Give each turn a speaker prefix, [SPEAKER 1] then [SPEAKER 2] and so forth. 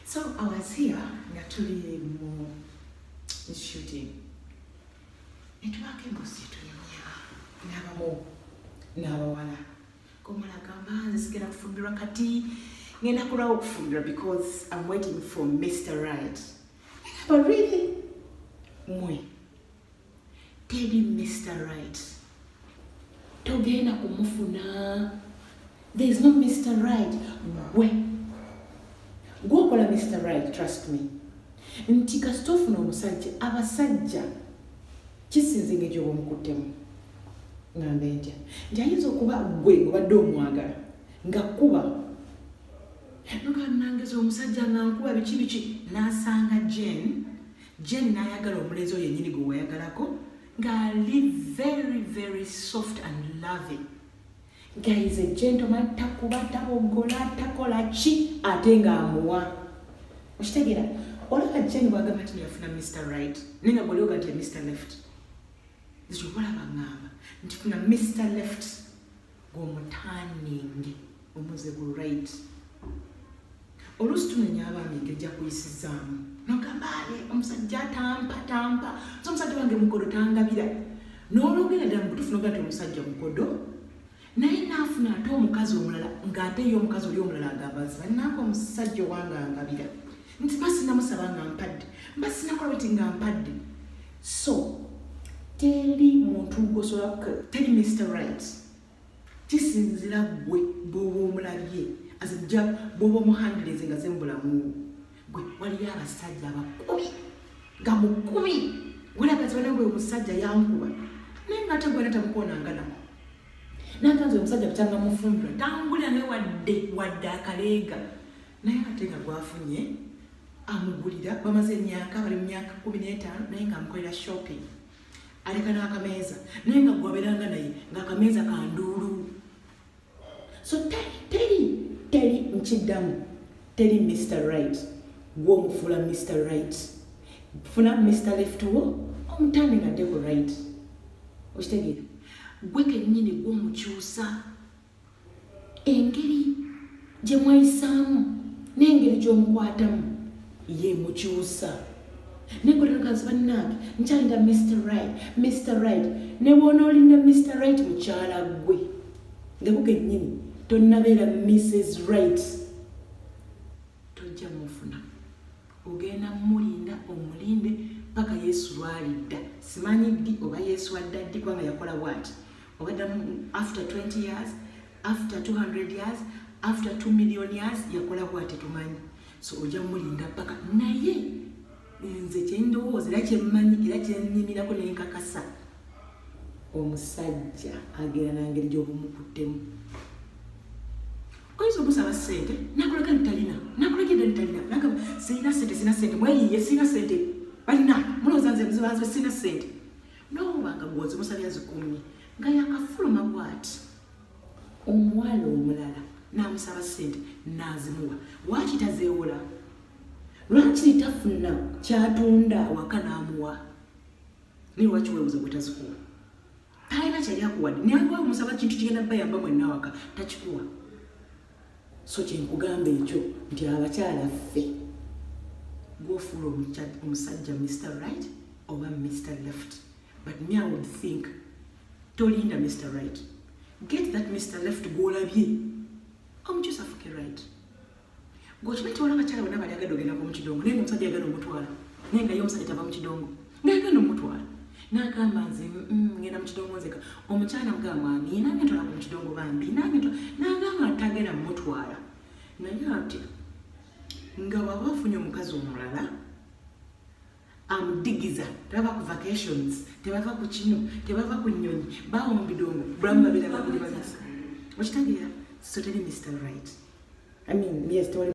[SPEAKER 1] So I was here, naturally more shooting. It was Nawala. Because I'm waiting for Mr. Right. But really, tell him Mr. Right. Togena kumufuna. There is no Mr. Right. Go call Mr. Right, trust me. Ntika stofu no musajja abasajja kisinzinge gyo bomukutemu. Ngambe ntya. Njayinza okuba gwe obadde omwagala nga kuba. Nuka nangezo omusajja nga nkuba biki nasanga Jen n'ayagala omulenzi oyo yennyini gwe wayagalako nga live very very soft and loving. Guys, a gentleman takuba tabogola takola chi ate nga amuwa. Okitegera olaba Jen bwagamba nti yafuna Mr. Right nenga bw'oli oga nti Mr. Left. Ekyo olaba ngamba nti funa Mr. Left g'omutaaninge omuze gu right. Oluusi tunenya abaami ng'ejja kuyisizaamu nogamba omusajja tampa so omusajja wange mukodo tangabira n'olwogera ddala mu butuufu noga nti omusajja mukodo naye naafuna ate omukazi omulala ng'ate ye omukazi oli omulala agamba nti bannange omusajja owange angabira nti basinamusaba nga mpadde basinakola bati nga mpadde. So teri muntu gosola teri Mr. Right kisinzira gwe bw'oba omulabye azijja bw'oba omuhandirize nga zembulamu gwe waliyo abasajja abakubi nga mukubi walaga tibana gwe omusajja yankuba naye ng'ate gwe natamukoonanga nako n'atanze omusajja butanga mufumbira tambulira naye wadde akaleega naye ate nga gwafunye amugulira bamaze emyaka bali mu myaka 15 naye ng'amukolera shopping aleka n'akameeza naye nga gwabeeranga naye ng'akameeza kanduulu. So teri nkiddamu teri Mr. Right gw'omufula Mr. Right funa Mr. Left wo omutandi nga deko right. Okitegeera gwe kennyini gw'omukyusa engeri gye mwayisaamu n'engeri gy'omukwatamu ye mukyusa nekoleragansi bannange nkyalinda Mr. Right ne bw'ona olinda Mr. Right mukyala gwe nga gwe kennyini tonnabeera Mrs. Right tojja mufuna ogenda mulinda omulinde paka Yesu lwalidda simanyi ddi oba Yesu adda ddi kubanga yakola bw'ati obadda after 20 years after 200 years after 2 million years yakola bw'ati tumanyi. So ojja mulinda paka naye nze kyendowooza era kyemmanyi era kyenyimirako nenkakasa omusajja agenda nangeri gy'obumukuttemu. Oyinza okusaba ssente nakulaga ntalina nakulagidde ntalina naga sirina ssente mweyiye sirina ssente balina mulowooza nze muzibanze sirina ssente nowanga gwozi musabya zikumye nga yakafuluma bw'ati omuwala omulala n'amusaba ssente n'azimuwa waaki tazeewola lwaki tafuna kyatunda waka n'amuwa naye lwaki weebuuza bwe tazikuwa talina kyali akuwadde naye gwe omusaba kintu kigenda bayamba mwenna waka takikuwa. So kyenkugamba ekyo nti abakyala ffe gwofuula omusajja Mr. Right oba Mr. Left, but me I would think tolinda Mr. Right, get that Mr. Left gw'olabye omukyusa afuke right. Gwokimanyi tiwala abakyala bonna bali agadde ogenda mu kidongo naye omusajja agenda omutwala naye nga ye omusajja tava mu kidongo ng'agenda omutwala n'agamba nze ngenda mu kidongo nzeka omukyala mugamba mwami nange ntwala mu kidongo bambi nange n'agamba tagenda mutwala naye ati nga bw'aba afunye omukazi omulala amudigiza tebava ku vacations tebava ku kino tebava ku nnyonyi baawo mu bidongo bulamu babeera babiri babisa okitegeera. So teri Mr. Right. I mean, yes,